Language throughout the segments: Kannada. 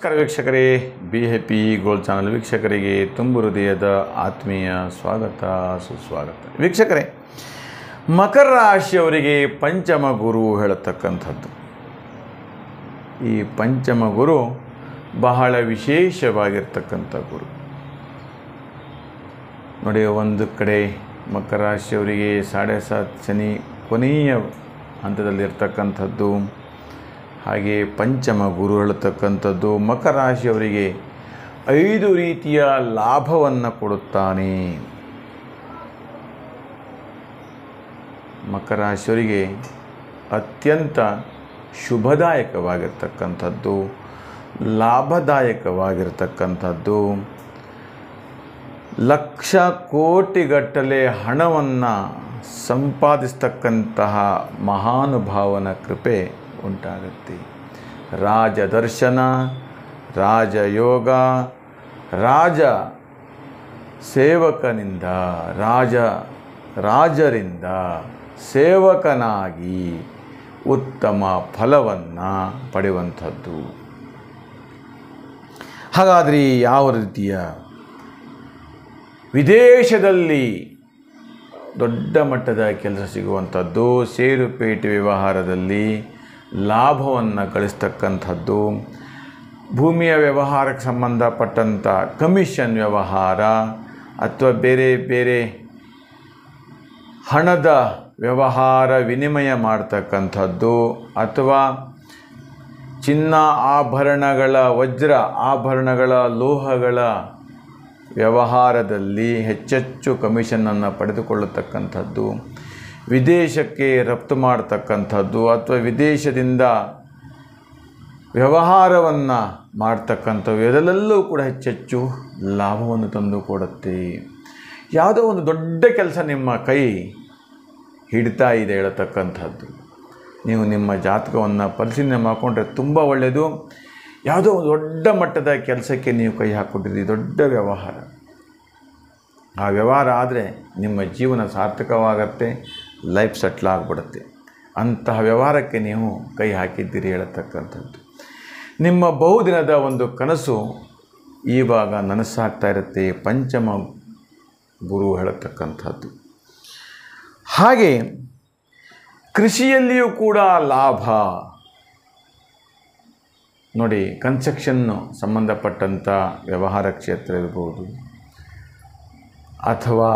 ನಮಸ್ಕಾರ ವೀಕ್ಷಕರೇ, BAP ಗೋಲ್ಡ್ ಚಾನಲ್ ವೀಕ್ಷಕರಿಗೆ ತುಂಬು ಹೃದಯದ ಆತ್ಮೀಯ ಸ್ವಾಗತ ಸುಸ್ವಾಗತ. ವೀಕ್ಷಕರೇ, ಮಕರ ರಾಶಿಯವರಿಗೆ ಪಂಚಮ ಗುರು ಹೇಳತಕ್ಕಂಥದ್ದು. ಈ ಪಂಚಮ ಗುರು ಬಹಳ ವಿಶೇಷವಾಗಿರ್ತಕ್ಕಂಥ ಗುರು ನೋಡಿ. ಒಂದು ಕಡೆ ಮಕರ ರಾಶಿಯವರಿಗೆ 7.5 ಶನಿ ಕೊನೆಯ ಹಂತದಲ್ಲಿರ್ತಕ್ಕಂಥದ್ದು, ಹಾಗೆ ಪಂಚಮ ಗುರು ಹೇಳತಕ್ಕಂಥದ್ದು ಮಕರ ರಾಶಿಯವರಿಗೆ 5 ರೀತಿಯ ಲಾಭವನ್ನು ಕೊಡುತ್ತಾನೆ. ಮಕರ ರಾಶಿಯವರಿಗೆ ಅತ್ಯಂತ ಶುಭದಾಯಕವಾಗಿರ್ತಕ್ಕಂಥದ್ದು, ಲಾಭದಾಯಕವಾಗಿರ್ತಕ್ಕಂಥದ್ದು, ಲಕ್ಷ ಕೋಟಿಗಟ್ಟಲೆ ಹಣವನ್ನು ಸಂಪಾದಿಸ್ತಕ್ಕಂತಹ ಮಹಾನುಭಾವನ ಕೃಪೆ ಉಂಟಾಗುತ್ತೆ. ರಾಜದರ್ಶನ, ರಾಜಯೋಗ, ರಾಜ ಸೇವಕನಿಂದ ರಾಜರಿಂದ ಸೇವಕನಾಗಿ ಉತ್ತಮ ಫಲವನ್ನು ಪಡೆಯುವಂಥದ್ದು. ಹಾಗಾದರೆ ಯಾವ ರೀತಿಯ ವಿದೇಶದಲ್ಲಿ ದೊಡ್ಡ ಮಟ್ಟದ ಕೆಲಸ ಸಿಗುವಂಥದ್ದು, ಷೇರುಪೇಟೆ ವ್ಯವಹಾರದಲ್ಲಿ ಲಾಭವನ್ನು ಗಳಿಸ್ತಕ್ಕಂಥದ್ದು, ಭೂಮಿಯ ವ್ಯವಹಾರಕ್ಕೆ ಸಂಬಂಧಪಟ್ಟಂಥ ಕಮಿಷನ್ ವ್ಯವಹಾರ ಅಥವಾ ಬೇರೆ ಬೇರೆ ಹಣದ ವ್ಯವಹಾರ ವಿನಿಮಯ ಮಾಡ್ತಕ್ಕಂಥದ್ದು, ಅಥವಾ ಚಿನ್ನ ಆಭರಣಗಳ, ವಜ್ರ ಆಭರಣಗಳ, ಲೋಹಗಳ ವ್ಯವಹಾರದಲ್ಲಿ ಹೆಚ್ಚೆಚ್ಚು ಕಮಿಷನನ್ನು ಪಡೆದುಕೊಳ್ಳತಕ್ಕಂಥದ್ದು, ವಿದೇಶಕ್ಕೆ ರಫ್ತು ಮಾಡ್ತಕ್ಕಂಥದ್ದು ಅಥವಾ ವಿದೇಶದಿಂದ ವ್ಯವಹಾರವನ್ನು ಮಾಡ್ತಕ್ಕಂಥವು, ಇದರಲ್ಲೂ ಕೂಡ ಹೆಚ್ಚೆಚ್ಚು ಲಾಭವನ್ನು ತಂದು ಕೊಡುತ್ತೆ. ಯಾವುದೋ ಒಂದು ದೊಡ್ಡ ಕೆಲಸ ನಿಮ್ಮ ಕೈ ಹಿಡಿತಾ ಇದೆ ಹೇಳತಕ್ಕಂಥದ್ದು. ನೀವು ನಿಮ್ಮ ಜಾತಕವನ್ನು ಪರಿಶೀಲನೆ ಮಾಡಿಕೊಂಡ್ರೆ ತುಂಬ ಒಳ್ಳೆಯದು. ಯಾವುದೋ ಒಂದು ದೊಡ್ಡ ಮಟ್ಟದ ಕೆಲಸಕ್ಕೆ ನೀವು ಕೈ ಹಾಕ್ಕೊಟ್ಟಿದ್ದೀರಿ, ದೊಡ್ಡ ವ್ಯವಹಾರ. ಆ ವ್ಯವಹಾರ ಆದರೆ ನಿಮ್ಮ ಜೀವನ ಸಾರ್ಥಕವಾಗತ್ತೆ, ಲೈಫ್ ಸೆಟ್ಲ್ ಆಗಿಬಿಡುತ್ತೆ. ಅಂತಹ ವ್ಯವಹಾರಕ್ಕೆ ನೀವು ಕೈ ಹಾಕಿದ್ದೀರಿ ಹೇಳತಕ್ಕಂಥದ್ದು. ನಿಮ್ಮ ಬಹುದಿನದ ಒಂದು ಕನಸು ಈವಾಗ ನನಸಾಗ್ತಾ ಇರುತ್ತೆ, ಪಂಚಮ ಗುರು ಹೇಳತಕ್ಕಂಥದ್ದು. ಹಾಗೆ ಕೃಷಿಯಲ್ಲಿಯೂ ಕೂಡ ಲಾಭ ನೋಡಿ. ಕನ್ಸ್ಟ್ರಕ್ಷನ್ನು ಸಂಬಂಧಪಟ್ಟಂಥ ವ್ಯವಹಾರ ಕ್ಷೇತ್ರ ಇರ್ಬೋದು, ಅಥವಾ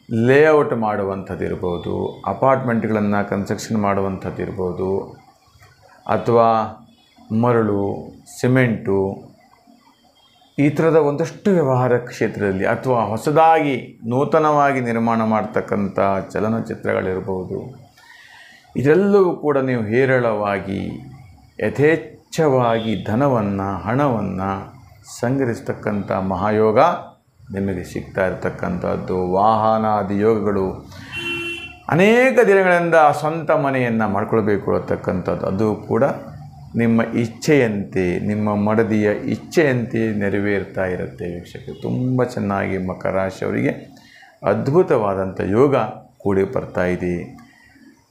ಲೇಔಟ್ ಮಾಡುವಂಥದ್ದು ಇರ್ಬೋದು, ಅಪಾರ್ಟ್ಮೆಂಟ್ಗಳನ್ನು ಕನ್ಸ್ಟ್ರಕ್ಷನ್ ಮಾಡುವಂಥದ್ದು ಇರ್ಬೋದು, ಅಥವಾ ಮರಳು, ಸಿಮೆಂಟು, ಈ ಥರದ ಒಂದಷ್ಟು ವ್ಯವಹಾರ ಕ್ಷೇತ್ರದಲ್ಲಿ, ಅಥವಾ ಹೊಸದಾಗಿ ನೂತನವಾಗಿ ನಿರ್ಮಾಣ ಮಾಡ್ತಕ್ಕಂಥ ಚಲನಚಿತ್ರಗಳಿರ್ಬೋದು, ಇದೆಲ್ಲವೂ ಕೂಡ ನೀವು ಹೇರಳವಾಗಿ ಯಥೇಚ್ಛವಾಗಿ ಹಣವನ್ನು ಸಂಗ್ರಹಿಸ್ತಕ್ಕಂಥ ಮಹಾಯೋಗ ನಿಮಗೆ ಸಿಗ್ತಾ ಇರತಕ್ಕಂಥದ್ದು. ವಾಹನಾದಿ ಯೋಗಗಳು, ಅನೇಕ ದಿನಗಳಿಂದ ಸ್ವಂತ ಮನೆಯನ್ನು ಮಾಡ್ಕೊಳ್ಬೇಕು ಅನ್ನತಕ್ಕಂಥದ್ದು, ಅದು ಕೂಡ ನಿಮ್ಮ ಇಚ್ಛೆಯಂತೆ, ನಿಮ್ಮ ಮಡದಿಯ ಇಚ್ಛೆಯಂತೆ ನೆರವೇರ್ತಾ ಇರುತ್ತೆ. ವೀಕ್ಷಕರು, ತುಂಬ ಚೆನ್ನಾಗಿ ಮಕರ ರಾಶಿಯವರಿಗೆ ಅದ್ಭುತವಾದಂಥ ಯೋಗ ಕೂಡಿ ಬರ್ತಾ ಇದೆ.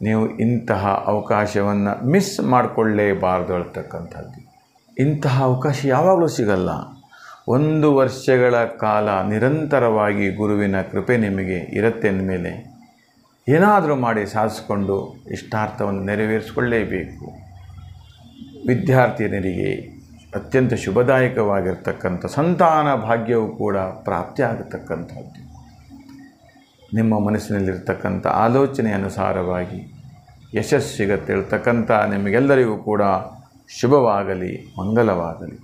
ನೀವು ಇಂತಹ ಅವಕಾಶವನ್ನು ಮಿಸ್ ಮಾಡಿಕೊಳ್ಳೇಬಾರ್ದು ಹೇಳ್ತಕ್ಕಂಥದ್ದು. ಇಂತಹ ಅವಕಾಶ ಯಾವಾಗಲೂ ಸಿಗಲ್ಲ. 1 ವರ್ಷಗಳ ಕಾಲ ನಿರಂತರವಾಗಿ ಗುರುವಿನ ಕೃಪೆ ನಿಮಗೆ ಇರುತ್ತೆ ಅಂದಮೇಲೆ ಏನಾದರೂ ಮಾಡಿ ಸಾಧಿಸಿಕೊಂಡು ಇಷ್ಟಾರ್ಥವನ್ನು ನೆರವೇರಿಸಿಕೊಳ್ಳೇಬೇಕು. ವಿದ್ಯಾರ್ಥಿನಿಯರಿಗೆ ಅತ್ಯಂತ ಶುಭದಾಯಕವಾಗಿರ್ತಕ್ಕಂಥ ಸಂತಾನ ಭಾಗ್ಯವೂ ಕೂಡ ಪ್ರಾಪ್ತಿಯಾಗತಕ್ಕಂಥದ್ದು. ನಿಮ್ಮ ಮನಸ್ಸಿನಲ್ಲಿರ್ತಕ್ಕಂಥ ಆಲೋಚನೆ ಅನುಸಾರವಾಗಿ ಯಶಸ್ಸು ಸಿಗತ್ತೆ ಹೇಳ್ತಕ್ಕಂಥ ನಿಮಗೆಲ್ಲರಿಗೂ ಕೂಡ ಶುಭವಾಗಲಿ, ಮಂಗಲವಾಗಲಿ.